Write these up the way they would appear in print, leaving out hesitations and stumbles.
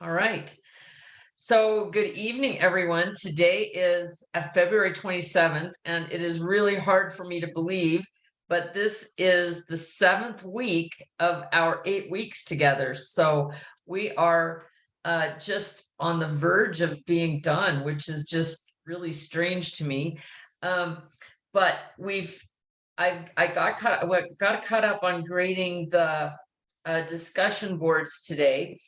All right. So, good evening, everyone. Today is February 27th, and it is really hard for me to believe, but this is the 7th week of our 8 weeks together. So, we are just on the verge of being done, which is just really strange to me. Um, but I got caught up on grading the discussion boards today,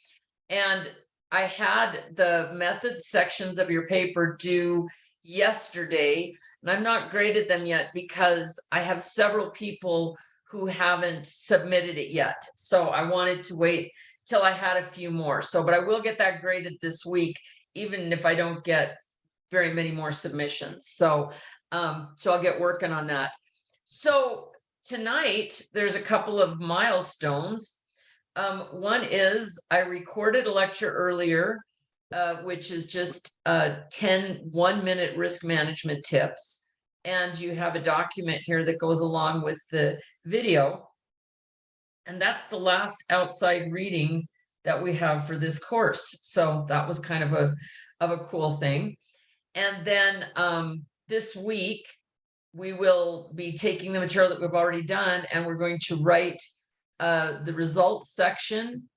and I had the method sections of your paper due yesterday, and I've not graded them yet because I have several people who haven't submitted it yet. So I wanted to wait till I had a few more. But I will get that graded this week, even if I don't get very many more submissions. So I'll get working on that. So tonight there's a couple of milestones. One is I recorded a lecture earlier, which is just 10 1-minute risk management tips. And you have a document here that goes along with the video. And that's the last outside reading that we have for this course. So that was kind of a cool thing. And then this week, we will be taking the material that we've already done, and we're going to write the results section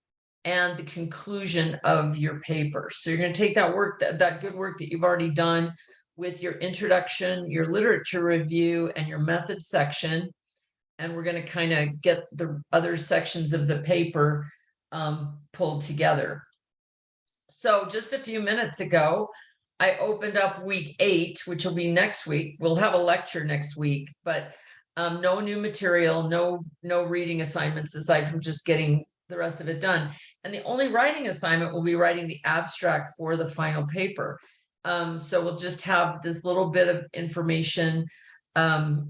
and the conclusion of your paper. So you're going to take that work, that good work that you've already done with your introduction, your literature review, and your method section, and we're going to kind of get the other sections of the paper pulled together. So just a few minutes ago, I opened up week 8, which will be next week. We'll have a lecture next week, but no new material, no reading assignments aside from just getting the rest of it done. And the only writing assignment will be writing the abstract for the final paper. So we'll just have this little bit of information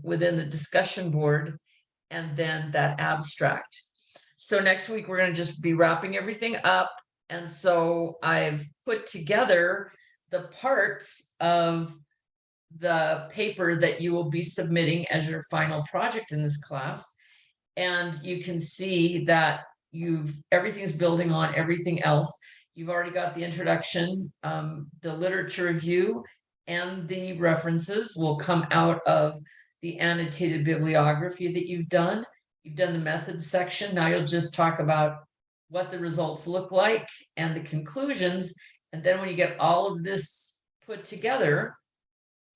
within the discussion board and then that abstract. So next week, we're going to just be wrapping everything up. And so I've put together the parts of the paper that you will be submitting as your final project in this class. And you can see that everything's building on everything else. You've already got the introduction, the literature review, and the references will come out of the annotated bibliography that you've done. You've done the methods section. Now you'll just talk about what the results look like and the conclusions. And then when you get all of this put together,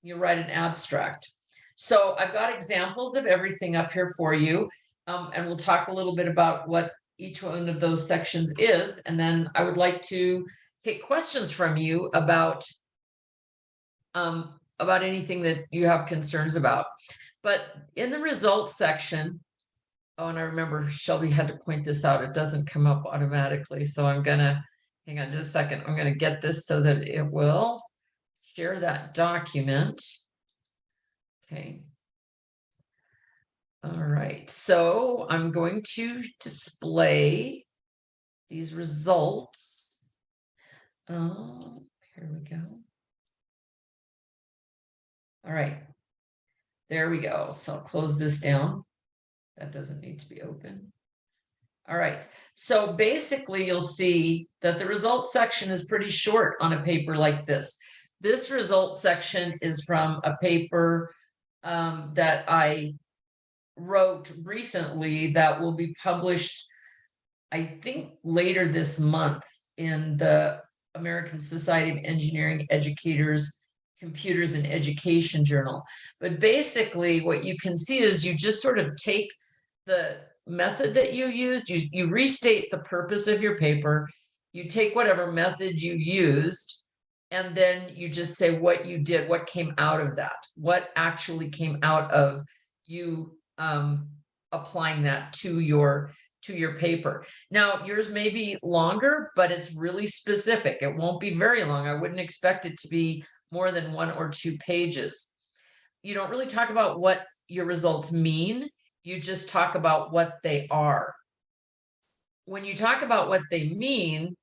you write an abstract. So I've got examples of everything up here for you. And we'll talk a little bit about what each one of those sections is. And then I would like to take questions from you about anything that you have concerns about. But in the results section, oh, and I remember Shelby had to point this out. It doesn't come up automatically. So I'm going to, hang on just a second. I'm going to get this so that it will share that document. Okay. All right. So I'm going to display these results. Here we go. All right. There we go. So I'll close this down. That doesn't need to be open. All right. So basically, you'll see that the results section is pretty short on a paper like this. This results section is from a paper that I wrote recently that will be published, I think, later this month in the American Society of Engineering Educators Computers and Education Journal. But basically, what you can see is you just sort of take the method that you used, you restate the purpose of your paper, you take whatever method you used, and then you just say what you did, what came out of that, what actually came out of you applying that to your paper. Now, yours may be longer, but it's really specific. It won't be very long. I wouldn't expect it to be more than 1 or 2 pages. You don't really talk about what your results mean. You just talk about what they are. When you talk about what they mean,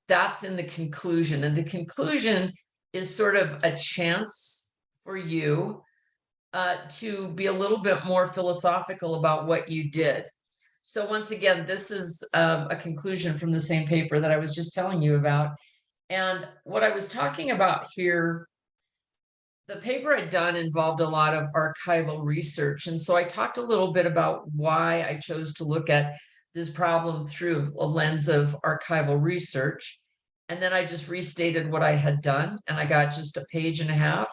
that's in the conclusion. And the conclusion is sort of a chance for you to be a little bit more philosophical about what you did. So once again, this is a conclusion from the same paper that I was just telling you about. And what I was talking about here, the paper I'd done involved a lot of archival research. And so I talked a little bit about why I chose to look at this problem through a lens of archival research. And then I just restated what I had done, and I got just a page and a half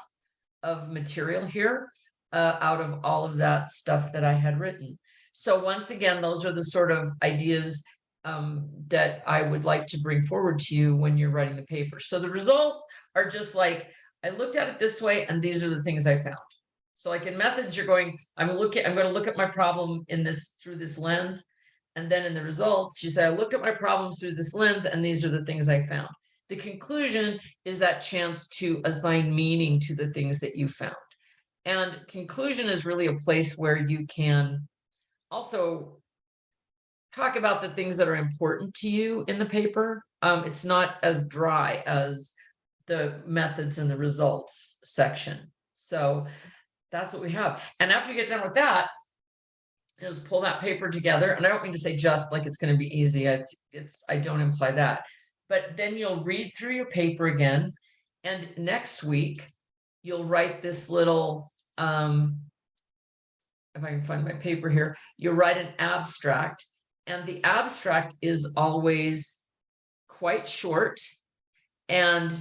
of material here out of all of that stuff that I had written. So once again, those are the sort of ideas that I would like to bring forward to you when you're writing the paper. So the results are just like, I looked at it this way, and these are the things I found. So like in methods, you're going, I'm going to look at my problem in this through this lens. And then in the results, you say, I looked at my problems through this lens, and these are the things I found. The conclusion is that chance to assign meaning to the things that you found. And conclusion is really a place where you can also talk about the things that are important to you in the paper. It's not as dry as the methods and the results section. So that's what we have. And after you get done with that, just pull that paper together. And I don't mean to say just like it's going to be easy. I don't imply that. But then you'll read through your paper again. And next week, you'll write this little, if I can find my paper here, you'll write an abstract. And the abstract is always quite short. And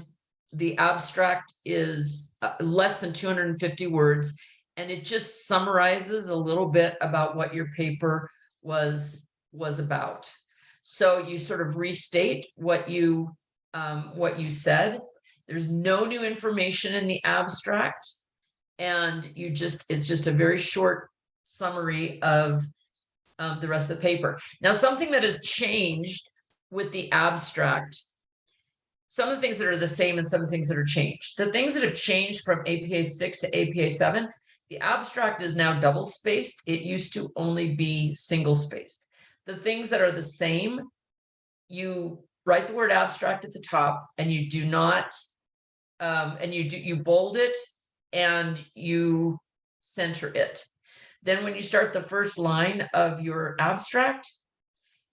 the abstract is less than 250 words. And it just summarizes a little bit about what your paper was about. So you sort of restate what you said. There's no new information in the abstract, and it's just a very short summary of the rest of the paper. Now, something that has changed with the abstract, some of the things that are the same and some of the things that are changed. The things that have changed from APA 6 to APA 7, the abstract is now double spaced. It used to only be single spaced. The things that are the same, you write the word abstract at the top, and you do not, you bold it and you center it. Then when you start the first line of your abstract,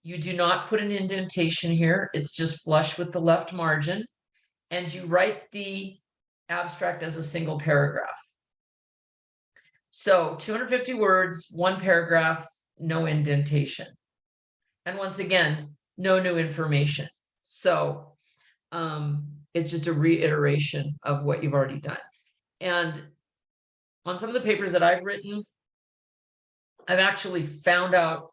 you do not put an indentation here. It's just flush with the left margin, and you write the abstract as a single paragraph. So 250 words, one paragraph, no indentation. And once again, no new information. So it's just a reiteration of what you've already done. And on some of the papers that I've written, I've actually found out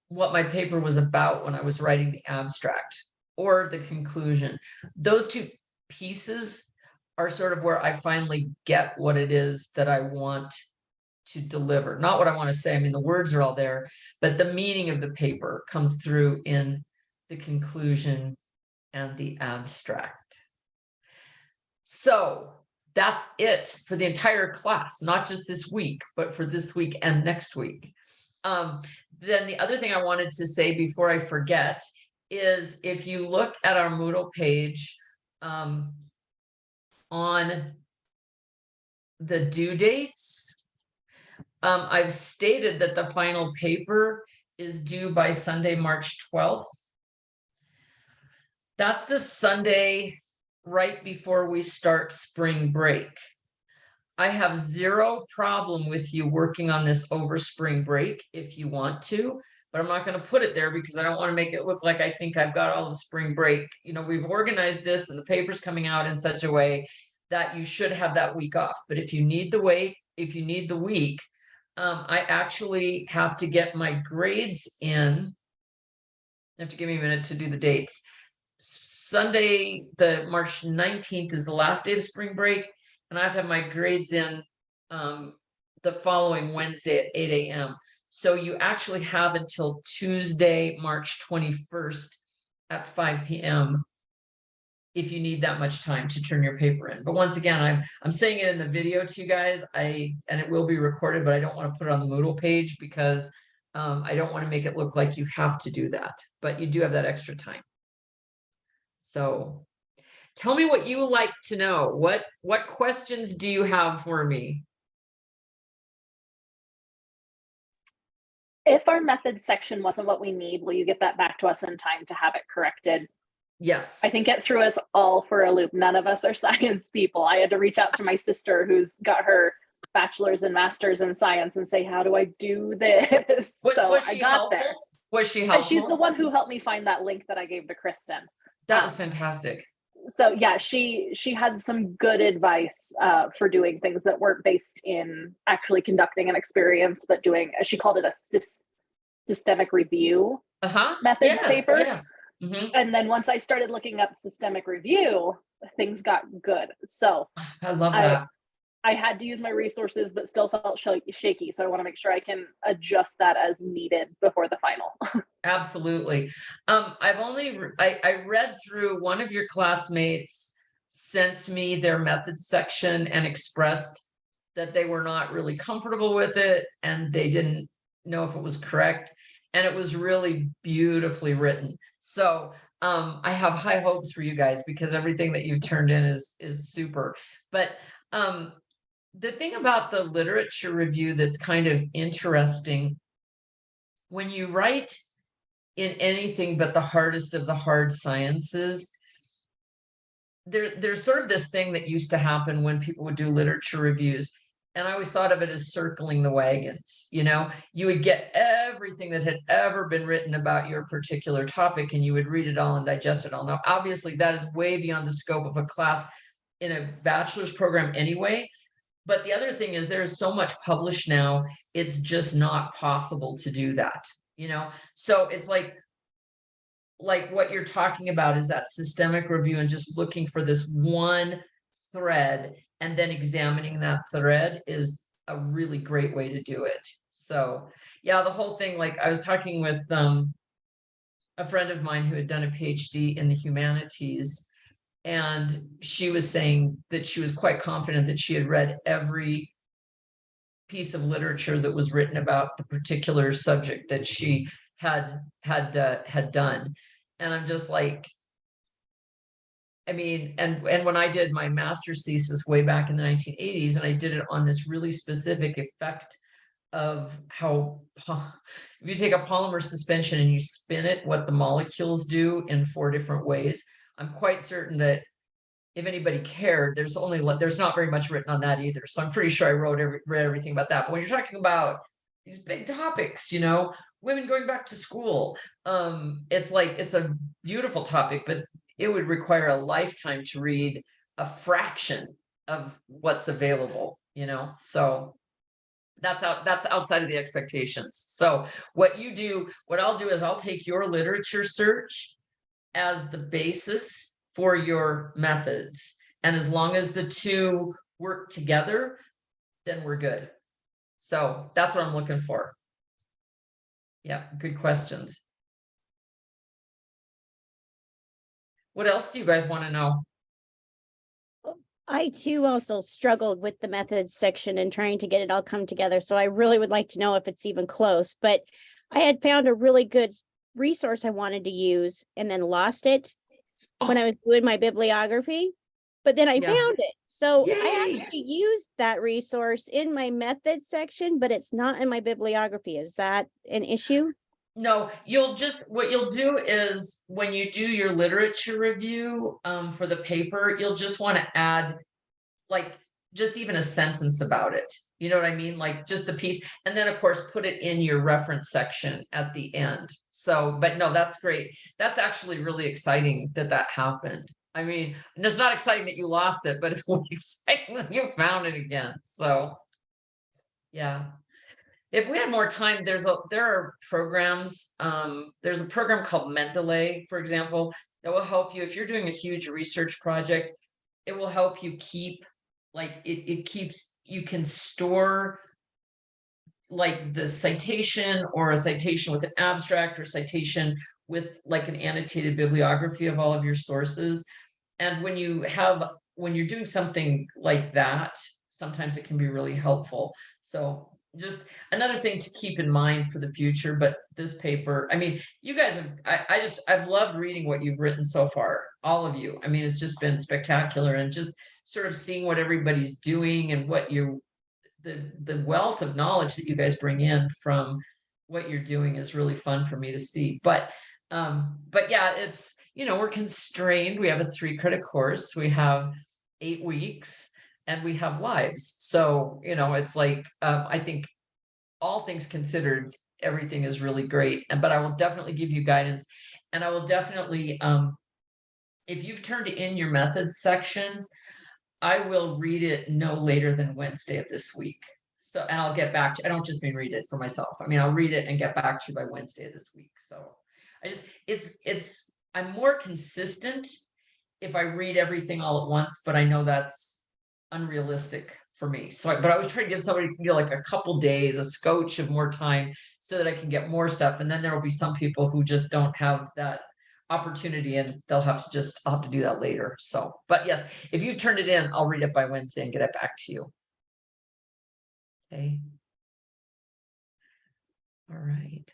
what my paper was about when I was writing the abstract or the conclusion. Those two pieces are sort of where I finally get what it is that I want to deliver. Not what I want to say. I mean, the words are all there, but the meaning of the paper comes through in the conclusion and the abstract. So that's it for the entire class, not just this week, but for this week and next week. Then the other thing I wanted to say before I forget is if you look at our Moodle page on the due dates, I've stated that the final paper is due by Sunday, March 12th. That's the Sunday right before we start spring break. I have zero problem with you working on this over spring break if you want to, but I'm not going to put it there because I don't want to make it look like I think I've got all of spring break. You know, we've organized this and the paper's coming out in such a way that you should have that week off. But if you need the week, I actually have to get my grades in. You have to give me a minute to do the dates. Sunday, the March 19th is the last day of spring break, and I have to have my grades in the following Wednesday at 8 a.m. So you actually have until Tuesday, March 21st at 5 p.m. if you need that much time to turn your paper in. But once again, I'm saying it in the video to you guys, and it will be recorded, but I don't want to put it on the Moodle page because I don't want to make it look like you have to do that, but you do have that extra time. So tell me what you like to know. What questions do you have for me? If our methods section wasn't what we need, will you get that back to us in time to have it corrected? Yes. I think it threw us all for a loop. None of us are science people. I had to reach out to my sister who's got her bachelor's and master's in science and say, how do I do this? Was I she got helpful? there. Was she helpful? She's the one who helped me find that link that I gave to Kristen. That was fantastic. So yeah, she had some good advice for doing things that weren't based in actually conducting an experience, but doing, she called it a systemic review methods paper. Yes. And then once I started looking up systemic review, things got good. So I love that. I had to use my resources, but still felt shaky. So I want to make sure I can adjust that as needed before the final. Absolutely. I read through, one of your classmates sent me their method section and expressed that they were not really comfortable with it and they didn't know if it was correct. And it was really beautifully written. So I have high hopes for you guys because everything that you've turned in is super. But the thing about the literature review that's kind of interesting, when you write in anything but the hardest of the hard sciences, there's sort of this thing that used to happen when people would do literature reviews. And I always thought of it as circling the wagons. You know, you would get everything that had ever been written about your particular topic and you would read it all and digest it all. Now, obviously, that is way beyond the scope of a class in a bachelor's program anyway. But the other thing is there's so much published now, it's just not possible to do that, you know? So it's like what you're talking about is that systemic review and just looking for this one thread and then examining that thread is a really great way to do it. So yeah, the whole thing, like I was talking with a friend of mine who had done a PhD in the humanities, and she was saying that she was quite confident that she had read every piece of literature that was written about the particular subject that she had done. And I'm just like, I mean, and when I did my master's thesis way back in the 1980s, and I did it on this really specific effect of how, if you take a polymer suspension and you spin it, what the molecules do in 4 different ways. I'm quite certain that if anybody cared, there's not very much written on that either. So I'm pretty sure I read everything about that. But when you're talking about these big topics, you know, women going back to school, it's like, it's a beautiful topic, but it would require a lifetime to read a fraction of what's available, you know? So that's outside of the expectations. So what I'll do is I'll take your literature search as the basis for your methods. And as long as the two work together, then we're good. So that's what I'm looking for. Yeah, good questions. What else do you guys want to know? I too also struggled with the methods section and trying to get it all come together. So I really would like to know if it's even close, but I had found a really good resource I wanted to use and then lost it when I was doing my bibliography, but then I found it. So I actually used that resource in my methods section, but it's not in my bibliography. Is that an issue? No, what you'll do is when you do your literature review for the paper, you'll just want to add like just even a sentence about it. You know what I mean? Like just the piece, and then of course put it in your reference section at the end. So, but no, that's great. That's actually really exciting that happened. I mean, and it's not exciting that you lost it, but it's exciting that you found it again. So yeah. If we had more time, there are programs. There's a program called Mendeley, for example, that will help you if you're doing a huge research project. It will help you keep, like you can store like the citation or a citation with an abstract or citation with like an annotated bibliography of all of your sources. And when you're doing something like that, sometimes it can be really helpful. So just another thing to keep in mind for the future. But this paper, I mean, you guys have, I've loved reading what you've written so far, all of you. I mean, it's just been spectacular, and just sort of seeing what everybody's doing and what the wealth of knowledge that you guys bring in from what you're doing is really fun for me to see. But yeah, it's, we're constrained. We have a 3-credit course. We have 8 weeks and we have lives. So, it's like, I think all things considered, everything is really great. But I will definitely give you guidance, and I will definitely, if you've turned in your methods section, I will read it no later than Wednesday of this week. So, and I'll get back to, I don't just mean read it for myself. I mean, I'll read it and get back to you by Wednesday of this week. So I'm more consistent if I read everything all at once, but I know that's unrealistic for me. So, but I was trying to give somebody, like a couple days, a scotch of more time so that I can get more stuff. And then there will be some people who just don't have that opportunity, and I'll have to do that later. So, but yes, if you've turned it in, I'll read it by Wednesday and get it back to you. Okay. All right.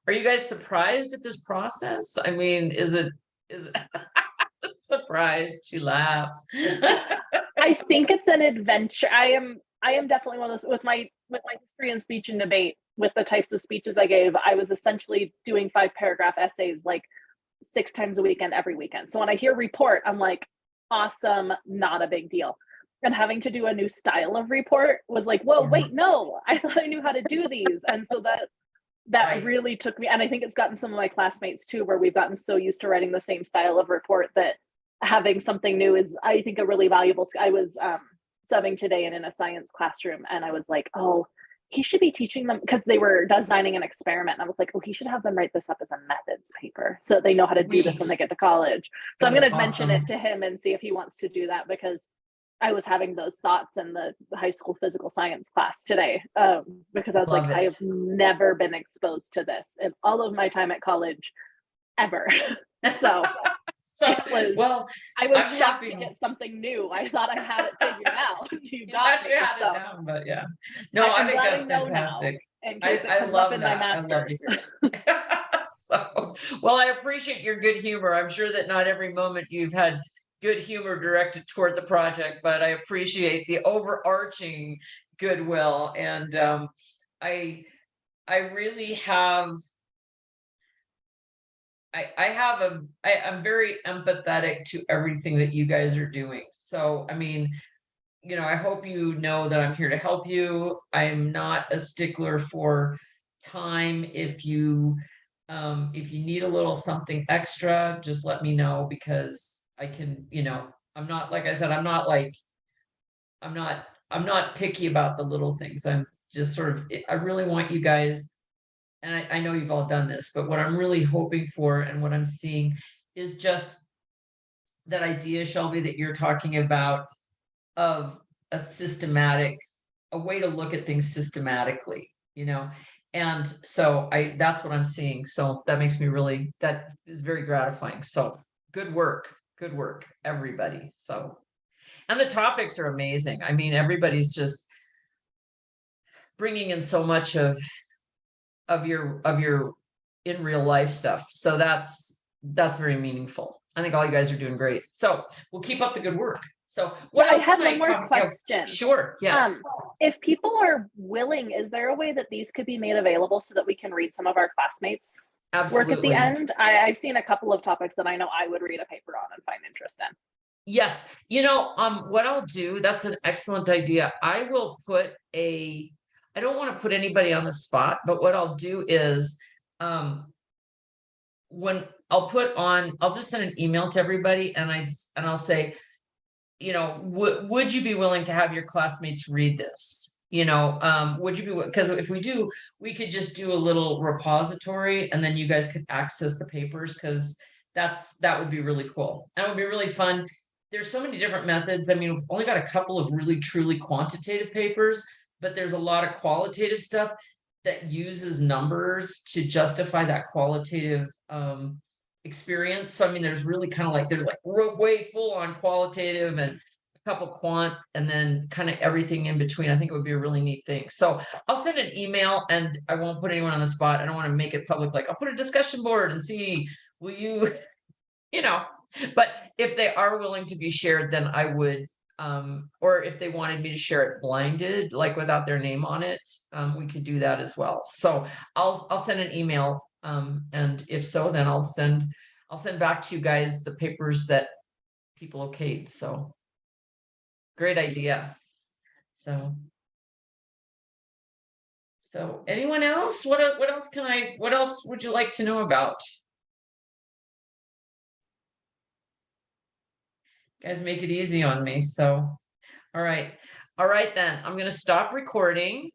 Are you guys surprised at this process? I mean, is it surprised? She laughs. I think it's an adventure. I am definitely one of those with my history and speech and debate. With the types of speeches I gave, I was essentially doing 5-paragraph essays like 6 times a weekend, every weekend. So when I hear report, I'm like, awesome, not a big deal. And having to do a new style of report was like, whoa, wait, no, I thought I knew how to do these. And so that right. Really took me, and I think it's gotten some of my classmates too, where we've gotten so used to writing the same style of report that having something new is, I think, a really valuable. I was subbing today and in a science classroom, and I was like, oh, he should be teaching them, because they were designing an experiment. And I was like, oh, he should have them write this up as a methods paper so they know how to do this when they get to college. So I'm going to mention it to him and see if he wants to do that, because I was having those thoughts in the high school physical science class today, because I was like, I have never been exposed to this in all of my time at college ever. So I was shocked to get something new. I thought I had it figured out. You got me. Had it down, but yeah. No, I think that's fantastic. I love that. I love to hear it. So, well, I appreciate your good humor. I'm sure that not every moment you've had good humor directed toward the project, but I appreciate the overarching goodwill. And I really have, I'm very empathetic to everything that you guys are doing. So, I mean, I hope you know that I'm here to help you. I'm not a stickler for time. If you need a little something extra, just let me know, because I can, I'm not, like I said, I'm not picky about the little things. I'm just sort of, I really want you guys, and I know you've all done this, but what I'm really hoping for and what I'm seeing is just that idea, Shelby, that you're talking about, of a way to look at things systematically, and so that's what I'm seeing. So that makes me that is very gratifying. So good work, everybody. So, and the topics are amazing. I mean, everybody's just bringing in so much of your in real life stuff. So that's very meaningful. I think all you guys are doing great. So we'll keep up the good work. So what else? I have one more question. Sure. Yes. If people are willing, is there a way that these could be made available so that we can read some of our classmates' work at the end? I've seen a couple of topics that I know I would read a paper on and find interest in. Yes. What I'll do, that's an excellent idea. I will put I don't want to put anybody on the spot, but what I'll do is, when I'll just send an email to everybody, and I'll say, would you be willing to have your classmates read this? Would you be, because if we do, we could just do a little repository, and then you guys could access the papers, because that would be really cool. And it would be really fun. There's so many different methods. I mean, we've only got a couple of really truly quantitative papers, but there's a lot of qualitative stuff that uses numbers to justify that qualitative experience. So I mean, there's really kind of there's way full on qualitative and a couple quant, and then kind of everything in between. I think it would be a really neat thing. So I'll send an email, and I won't put anyone on the spot. I don't want to make it public. I'll put a discussion board and see, will you, but if they are willing to be shared, then I would or if they wanted me to share it blinded, like without their name on it, we could do that as well. So I'll send an email, and if so, then I'll send back to you guys the papers that people okayed. So great idea. So anyone else? What else would you like to know about? Guys, make it easy on me. So, all right then, I'm going to stop recording.